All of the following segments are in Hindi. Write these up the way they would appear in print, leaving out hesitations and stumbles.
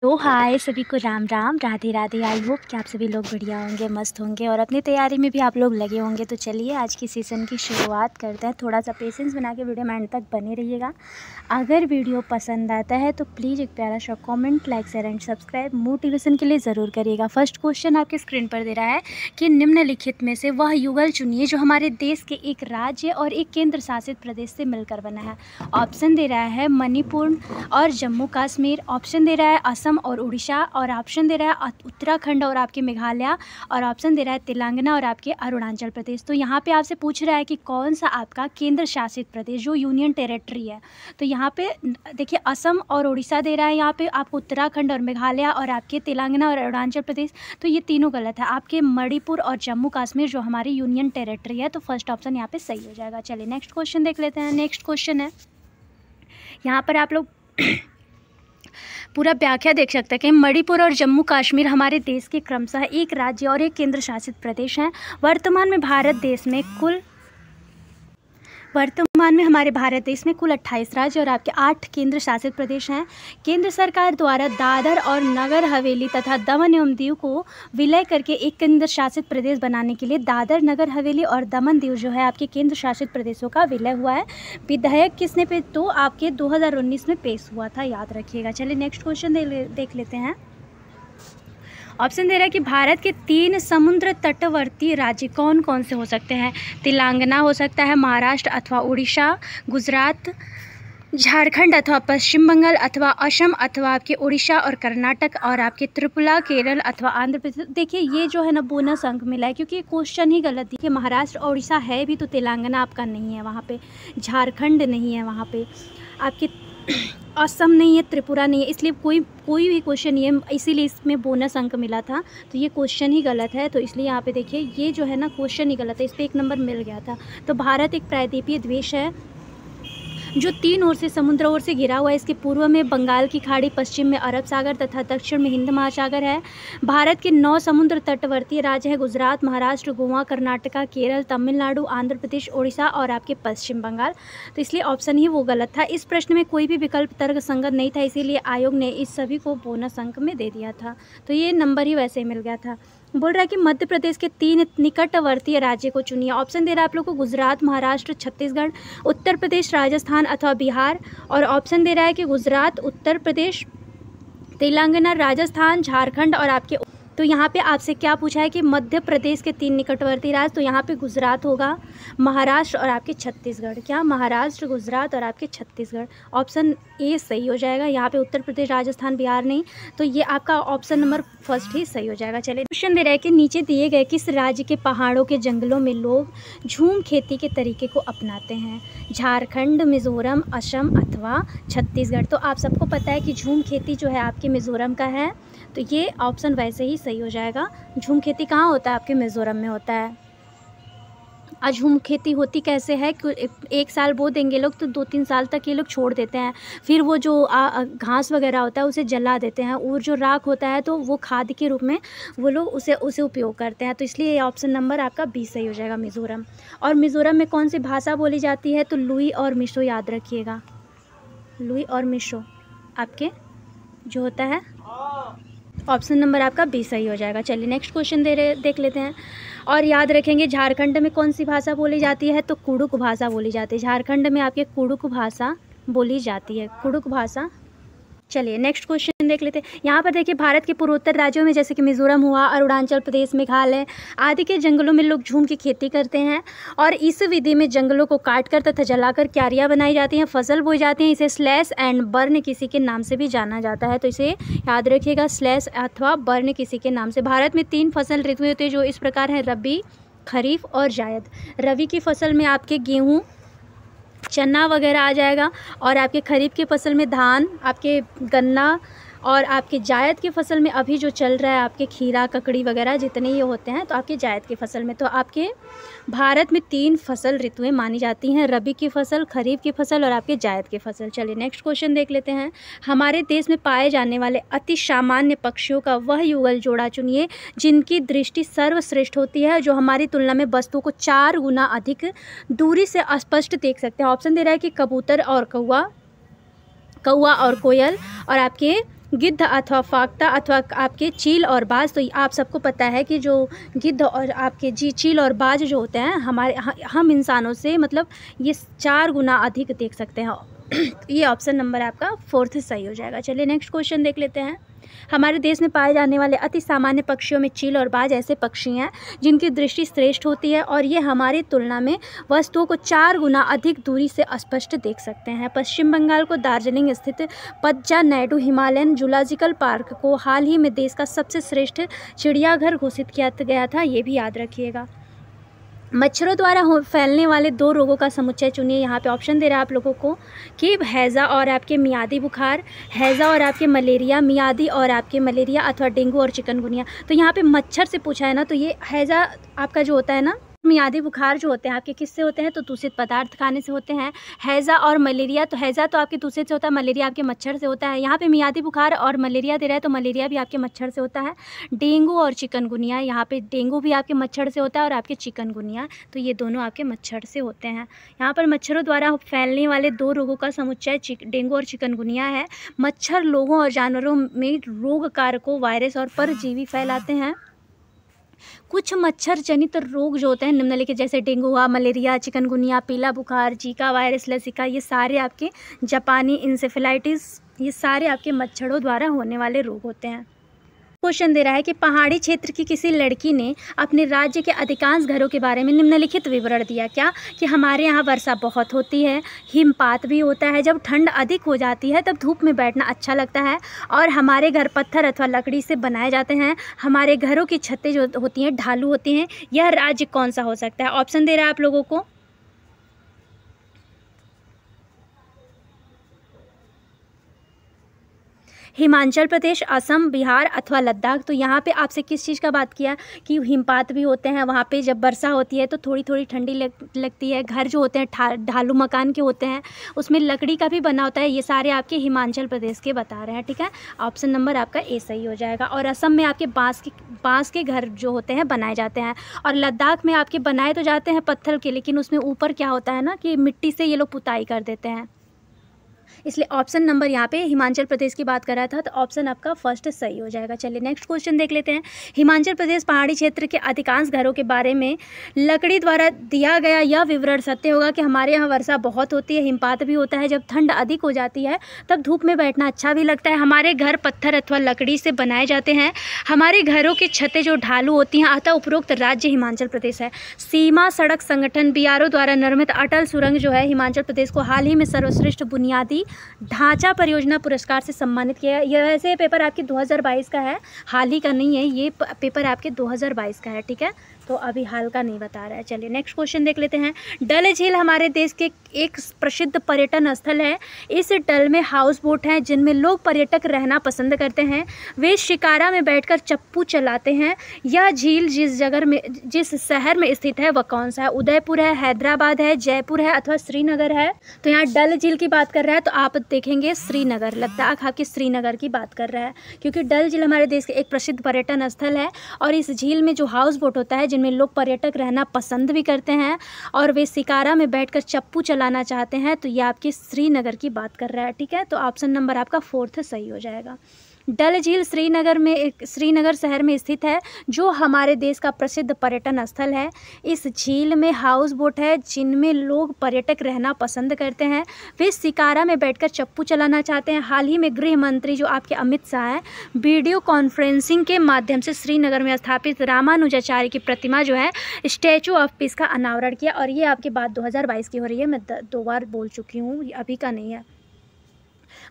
तो हाय सभी को राम राम राधे राधे। आई होप कि आप सभी लोग बढ़िया होंगे, मस्त होंगे और अपनी तैयारी में भी आप लोग लगे होंगे। तो चलिए आज की सीज़न की शुरुआत करते हैं। थोड़ा सा पेशेंस बना के वीडियो में एंड तक बने रहिएगा। अगर वीडियो पसंद आता है तो प्लीज़ एक प्यारा सा comment, like, share and subscribe motivation के लिए ज़रूर करिएगा। फर्स्ट क्वेश्चन आपके स्क्रीन पर दे रहा है कि निम्नलिखित में से वह युगल चुनिए जो हमारे देश के एक राज्य और एक केंद्र शासित प्रदेश से मिलकर बना है। ऑप्शन दे रहा है मणिपुर और जम्मू कश्मीर, ऑप्शन दे रहा है असम और उड़ीसा, और ऑप्शन दे रहा है उत्तराखंड और आपके मेघालय, और ऑप्शन दे रहा है तेलंगाना और आपके अरुणाचल प्रदेश। तो यहाँ पे आपसे पूछ रहा है कि कौन सा आपका केंद्र शासित प्रदेश जो यूनियन टेरिटरी है। तो यहाँ पे देखिए असम और उड़ीसा दे रहा है, यहाँ पे आपको उत्तराखंड और मेघालय और आपके तेलंगाना और अरुणाचल प्रदेश। तो ये तीनों गलत है। आपके मणिपुर और जम्मू कश्मीर जो हमारी यूनियन टेरिटरी है। तो फर्स्ट ऑप्शन यहाँ पे सही हो जाएगा। चलिए नेक्स्ट क्वेश्चन देख लेते हैं। नेक्स्ट क्वेश्चन है, यहाँ पर आप लोग पूरा व्याख्या देख सकते हैं कि मणिपुर और जम्मू कश्मीर हमारे देश के क्रमशः एक राज्य और एक केंद्र शासित प्रदेश हैं। वर्तमान में हमारे भारत देश में कुल 28 राज्य और आपके 8 केंद्र शासित प्रदेश हैं। केंद्र सरकार द्वारा दादर और नगर हवेली तथा दमन एवं दीव को विलय करके एक केंद्र शासित प्रदेश बनाने के लिए दादर, नगर हवेली और दमन दीव जो है आपके केंद्र शासित प्रदेशों का विलय हुआ है। विधेयक किसने पे तो आपके 2019 में पेश हुआ था, याद रखिएगा। चलिए नेक्स्ट क्वेश्चन देख लेते हैं। ऑप्शन दे रहा है कि भारत के 3 समुद्र तटवर्ती राज्य कौन कौन से हो सकते हैं। तेलंगाना हो सकता है, महाराष्ट्र अथवा उड़ीसा, गुजरात, झारखंड अथवा पश्चिम बंगाल, अथवा असम अथवा आपके उड़ीसा और कर्नाटक, और आपके त्रिपुरा, केरल अथवा आंध्र प्रदेश। देखिए ये जो है ना बोनस अंक मिला है क्योंकि क्वेश्चन ही गलत देखिए। महाराष्ट्र और उड़ीसा है भी तो तेलंगाना आपका नहीं है वहाँ पे, झारखंड नहीं है वहाँ पे, आपके असम नहीं है, त्रिपुरा नहीं है, इसलिए कोई भी क्वेश्चन ये, इसीलिए इसमें बोनस अंक मिला था। तो ये क्वेश्चन ही गलत है। तो इसलिए यहाँ पे देखिए ये जो है ना क्वेश्चन ही गलत है, इस पर 1 नंबर मिल गया था। तो भारत एक प्रायद्वीपीय देश है जो 3 ओर से समुद्र ओर से घिरा हुआ है। इसके पूर्व में बंगाल की खाड़ी, पश्चिम में अरब सागर तथा दक्षिण में हिंद महासागर है। भारत के 9 समुद्र तटवर्ती राज्य है गुजरात, महाराष्ट्र, गोवा, कर्नाटका, केरल, तमिलनाडु, आंध्र प्रदेश, उड़ीसा और आपके पश्चिम बंगाल। तो इसलिए ऑप्शन ही वो गलत था। इस प्रश्न में कोई भी विकल्प तर्क संगत नहीं था, इसीलिए आयोग ने इस सभी को बोनस अंक में दे दिया था। तो ये नंबर ही वैसे ही मिल गया था। बोल रहा है कि मध्य प्रदेश के 3 निकटवर्तीय राज्य को चुनिए। ऑप्शन दे रहा है आप लोग को गुजरात, महाराष्ट्र, छत्तीसगढ़, उत्तर प्रदेश, राजस्थान अथवा बिहार, और ऑप्शन दे रहा है कि गुजरात, उत्तर प्रदेश, तेलंगाना, राजस्थान, झारखंड और आपके। तो यहाँ पे आपसे क्या पूछा है कि मध्य प्रदेश के 3 निकटवर्ती राज्य। तो यहाँ पे गुजरात होगा, महाराष्ट्र और आपके छत्तीसगढ़। क्या महाराष्ट्र, गुजरात और आपके छत्तीसगढ़। ऑप्शन ए सही हो जाएगा। यहाँ पे उत्तर प्रदेश, राजस्थान, बिहार नहीं। तो ये आपका ऑप्शन नंबर फर्स्ट ही सही हो जाएगा। चलिए क्वेश्चन दे रहा है कि नीचे दिए गए किस राज्य के पहाड़ों के जंगलों में लोग झूम खेती के तरीके को अपनाते हैं। झारखंड, मिजोरम, असम अथवा छत्तीसगढ़। तो आप सबको पता है कि झूम खेती जो है आपके मिजोरम का है। तो ये ऑप्शन वैसे ही सही हो जाएगा। झूम खेती कहाँ होता है, आपके मिजोरम में होता है। और झूम खेती होती कैसे है कि 1 साल बो देंगे लोग तो 2-3 साल तक ये लोग छोड़ देते हैं, फिर वो जो घास वगैरह होता है उसे जला देते हैं, और जो राख होता है तो वो खाद के रूप में वो लोग उसे उपयोग करते हैं। तो इसलिए ये ऑप्शन नंबर आपका 20 सही हो जाएगा, मिज़ोरम। और मिज़ोरम में कौन सी भाषा बोली जाती है तो लुई और मिशो, याद रखिएगा। लुई और मिशो आपके जो होता है, ऑप्शन नंबर आपका 20 सही हो जाएगा। चलिए नेक्स्ट क्वेश्चन देख लेते हैं। और याद रखेंगे झारखंड में कौन सी भाषा बोली जाती है तो कुडुक भाषा बोली जाती है। झारखंड में आपके कुडुक भाषा बोली जाती है, कुडुक भाषा। चलिए नेक्स्ट क्वेश्चन देख लेते हैं। यहाँ पर देखिए भारत के पूर्वोत्तर राज्यों में जैसे कि मिजोरम हुआ, अरुणाचल प्रदेश, मेघालय आदि के जंगलों में लोग झूम की खेती करते हैं, और इस विधि में जंगलों को काटकर तथा जलाकर क्यारियाँ बनाई जाती हैं, फसल बोई जाती हैं। इसे स्लैश एंड बर्न किसी के नाम से भी जाना जाता है। तो इसे याद रखिएगा, स्लैश अथवा बर्न किसी के नाम से। भारत में 3 फसल ऋतुएं होती है जो इस प्रकार हैं, रबी, खरीफ और जायद। रबी की फसल में आपके गेहूँ, चना वगैरह आ जाएगा, और आपके खरीफ की फसल में धान, आपके गन्ना, और आपके जायद की फसल में अभी जो चल रहा है आपके खीरा, ककड़ी वगैरह जितने ये होते हैं तो आपके जायद की फसल में। तो आपके भारत में 3 फसल ऋतुएं मानी जाती हैं, रबी की फसल, खरीफ की फसल और आपके जायद की फसल। चलिए नेक्स्ट क्वेश्चन देख लेते हैं। हमारे देश में पाए जाने वाले अति सामान्य पक्षियों का वह युगल जोड़ा चुनिए जिनकी दृष्टि सर्वश्रेष्ठ होती है, जो हमारी तुलना में वस्तु को 4 गुना अधिक दूरी से स्पष्ट देख सकते हैं। ऑप्शन दे रहा है कि कबूतर और कौवा और कोयल, और आपके गिद्ध अथवा फाख्ता अथवा आपके चील और बाज। तो आप सबको पता है कि जो गिद्ध और आपके चील और बाज जो होते हैं हम इंसानों से मतलब ये 4 गुना अधिक देख सकते हैं। ये ऑप्शन नंबर आपका 4th सही हो जाएगा। चलिए नेक्स्ट क्वेश्चन देख लेते हैं। हमारे देश में पाए जाने वाले अति सामान्य पक्षियों में चील और बाज ऐसे पक्षी हैं जिनकी दृष्टि श्रेष्ठ होती है और ये हमारी तुलना में वस्तुओं को 4 गुना अधिक दूरी से स्पष्ट देख सकते हैं। पश्चिम बंगाल को दार्जिलिंग स्थित पज्जा नायडू हिमालयन जूलॉजिकल पार्क को हाल ही में देश का सबसे श्रेष्ठ चिड़ियाघर घोषित किया गया था, ये भी याद रखिएगा। मच्छरों द्वारा फैलने वाले 2 रोगों का समुच्चय चुनिए। यहाँ पे ऑप्शन दे रहा है आप लोगों को कि हैज़ा और आपके मियादी बुखार, हैज़ा और आपके मलेरिया, मियादी और आपके मलेरिया अथवा डेंगू और चिकनगुनिया। तो यहाँ पे मच्छर से पूछा है ना, तो ये हैज़ा आपका जो होता है ना, मियादी बुखार जो होते हैं आपके किससे होते हैं, तो दूषित पदार्थ खाने से होते हैं। हैज़ा और मलेरिया, तो हैज़ा तो आपके दूषित से होता है, मलेरिया आपके मच्छर से होता है। यहाँ पे मियादी बुखार और मलेरिया दे रहा है, तो मलेरिया भी आपके मच्छर से होता है। डेंगू और चिकनगुनिया, यहाँ पे डेंगू भी आपके मच्छर से होता है और आपके चिकनगुनिया, तो ये दोनों आपके मच्छर से होते हैं। यहाँ पर मच्छरों द्वारा फैलने वाले 2 रोगों का समुच्चय डेंगू और चिकनगुनिया है। मच्छर लोगों और जानवरों में रोग कारकों, वायरस और परजीवी फैलाते हैं। कुछ मच्छर जनित रोग जो होते हैं निम्नलिखित जैसे डेंगू हुआ, मलेरिया, चिकनगुनिया, पीला बुखार, जीका वायरस, लसिका, ये सारे आपके जापानी इंसेफेलाइटिस, ये सारे आपके मच्छरों द्वारा होने वाले रोग होते हैं। क्वेश्चन दे रहा है कि पहाड़ी क्षेत्र की किसी लड़की ने अपने राज्य के अधिकांश घरों के बारे में निम्नलिखित विवरण दिया। क्या कि हमारे यहाँ वर्षा बहुत होती है, हिमपात भी होता है, जब ठंड अधिक हो जाती है तब धूप में बैठना अच्छा लगता है और हमारे घर पत्थर अथवा लकड़ी से बनाए जाते हैं। हमारे घरों की छतें जो होती हैं ढालू होती हैं। यह राज्य कौन सा हो सकता है? ऑप्शन दे रहा है आप लोगों को हिमाचल प्रदेश, असम, बिहार अथवा लद्दाख। तो यहाँ पे आपसे किस चीज़ का बात किया कि हिमपात भी होते हैं वहाँ पे, जब वर्षा होती है तो थोड़ी थोड़ी ठंडी लगती है। घर जो होते हैं ढालू मकान के होते हैं, उसमें लकड़ी का भी बना होता है। ये सारे आपके हिमाचल प्रदेश के बता रहे हैं, ठीक है। ऑप्शन नंबर आपका ए सही हो जाएगा। और असम में आपके बाँस के घर जो होते हैं बनाए जाते हैं और लद्दाख में आपके बनाए तो जाते हैं पत्थर के, लेकिन उसमें ऊपर क्या होता है ना कि मिट्टी से ये लोग पुताई कर देते हैं। इसलिए ऑप्शन नंबर यहाँ पे हिमाचल प्रदेश की बात कर रहा था, तो ऑप्शन आपका फर्स्ट सही हो जाएगा। चलिए नेक्स्ट क्वेश्चन देख लेते हैं। हिमाचल प्रदेश पहाड़ी क्षेत्र के अधिकांश घरों के बारे में लकड़ी द्वारा दिया गया यह विवरण सत्य होगा कि हमारे यहाँ वर्षा बहुत होती है, हिमपात भी होता है, जब ठंड अधिक हो जाती है तब धूप में बैठना अच्छा भी लगता है। हमारे घर पत्थर अथवा लकड़ी से बनाए जाते हैं। हमारे घरों की छतें जो ढालू होती हैं, अतः उपरोक्त राज्य हिमाचल प्रदेश है। सीमा सड़क संगठन BRO द्वारा निर्मित अटल सुरंग जो है हिमाचल प्रदेश को हाल ही में सर्वश्रेष्ठ बुनियादी ढांचा परियोजना पुरस्कार से सम्मानित किया है। यह वैसे पेपर आपके 2022 का है, हाल ही का नहीं है, ये पेपर आपके 2022 का है, ठीक है। तो अभी हाल का नहीं बता रहा है। चलिए नेक्स्ट क्वेश्चन देख लेते हैं। डल झील हमारे देश के एक प्रसिद्ध पर्यटन स्थल है। इस डल में हाउस बोट हैं जिनमें लोग पर्यटक रहना पसंद करते हैं। वे शिकारा में बैठकर चप्पू चलाते हैं। यह झील जिस शहर में स्थित है वह कौन सा है? उदयपुर है, हैदराबाद है, जयपुर है अथवा श्रीनगर है? तो यहाँ डल झील की बात कर रहा है तो आप देखेंगे श्रीनगर, लद्दाख आपके श्रीनगर की बात कर रहा है, क्योंकि डल झील हमारे देश के एक प्रसिद्ध पर्यटन स्थल है और इस झील में जो हाउस बोट होता है जिनमें लोग पर्यटक रहना पसंद भी करते हैं और वे शिकारा में बैठकर चप्पू चलाना चाहते हैं, तो ये आपकी श्रीनगर की बात कर रहा है, ठीक है। तो ऑप्शन नंबर आपका 4th सही हो जाएगा। डल झील श्रीनगर शहर में स्थित है जो हमारे देश का प्रसिद्ध पर्यटन स्थल है। इस झील में हाउस बोट है जिनमें लोग पर्यटक रहना पसंद करते हैं। वे शिकारा में बैठकर चप्पू चलाना चाहते हैं। हाल ही में गृह मंत्री जो आपके अमित शाह हैं, वीडियो कॉन्फ्रेंसिंग के माध्यम से श्रीनगर में स्थापित रामानुजाचार्य की प्रतिमा जो है स्टैचू ऑफ पीस का अनावरण किया। और ये आपकी बात 2022 की हो रही है, मैं 2 बार बोल चुकी हूँ, अभी का नहीं है।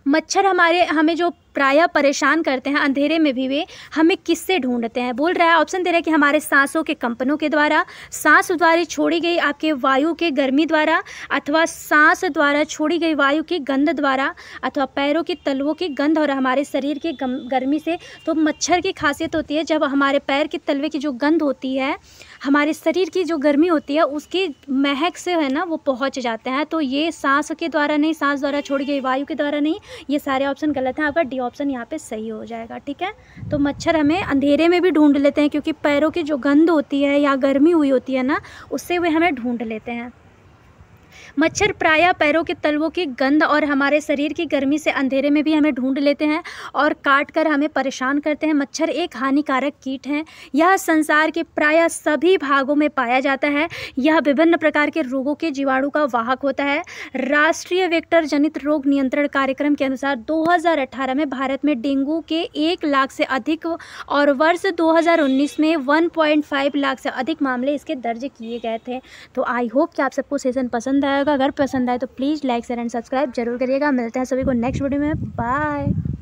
मच्छर हमें जो प्रायः परेशान करते हैं अंधेरे में भी, वे हमें किससे ढूंढते हैं? बोल रहा है, ऑप्शन दे रहा है कि हमारे सांसों के कंपनों के द्वारा, सांस द्वारा छोड़ी गई आपके वायु के गर्मी द्वारा, अथवा सांस द्वारा छोड़ी गई वायु की गंध द्वारा, अथवा पैरों की तलवों की गंध और हमारे शरीर की गर्मी से। तो मच्छर की खासियत होती है जब हमारे पैर के तलवे की जो गंध होती है, हमारे शरीर की जो गर्मी होती है उसकी महक से है ना वो पहुंच जाते हैं। तो ये सांस के द्वारा नहीं, सांस द्वारा छोड़ी गई वायु के द्वारा नहीं, ये सारे ऑप्शन गलत हैं। आपका डी ऑप्शन यहाँ पे सही हो जाएगा, ठीक है। तो मच्छर हमें अंधेरे में भी ढूंढ लेते हैं क्योंकि पैरों की जो गंध होती है या गर्मी हुई होती है ना, उससे वे हमें ढूंढ लेते हैं। मच्छर प्रायः पैरों के तलवों की गंध और हमारे शरीर की गर्मी से अंधेरे में भी हमें ढूंढ लेते हैं और काट कर हमें परेशान करते हैं। मच्छर एक हानिकारक कीट है। यह संसार के प्रायः सभी भागों में पाया जाता है। यह विभिन्न प्रकार के रोगों के जीवाणु का वाहक होता है। राष्ट्रीय वेक्टर जनित रोग नियंत्रण कार्यक्रम के अनुसार 2018 में भारत में डेंगू के 1 लाख से अधिक और वर्ष 2019 में 1.5 लाख से अधिक मामले इसके दर्ज किए गए थे। तो आई होप कि आप सबको सेशन पसंद आएगा। अगर पसंद आए तो please like share and subscribe जरूर करिएगा। मिलते हैं सभी को नेक्स्ट वीडियो में। बाय।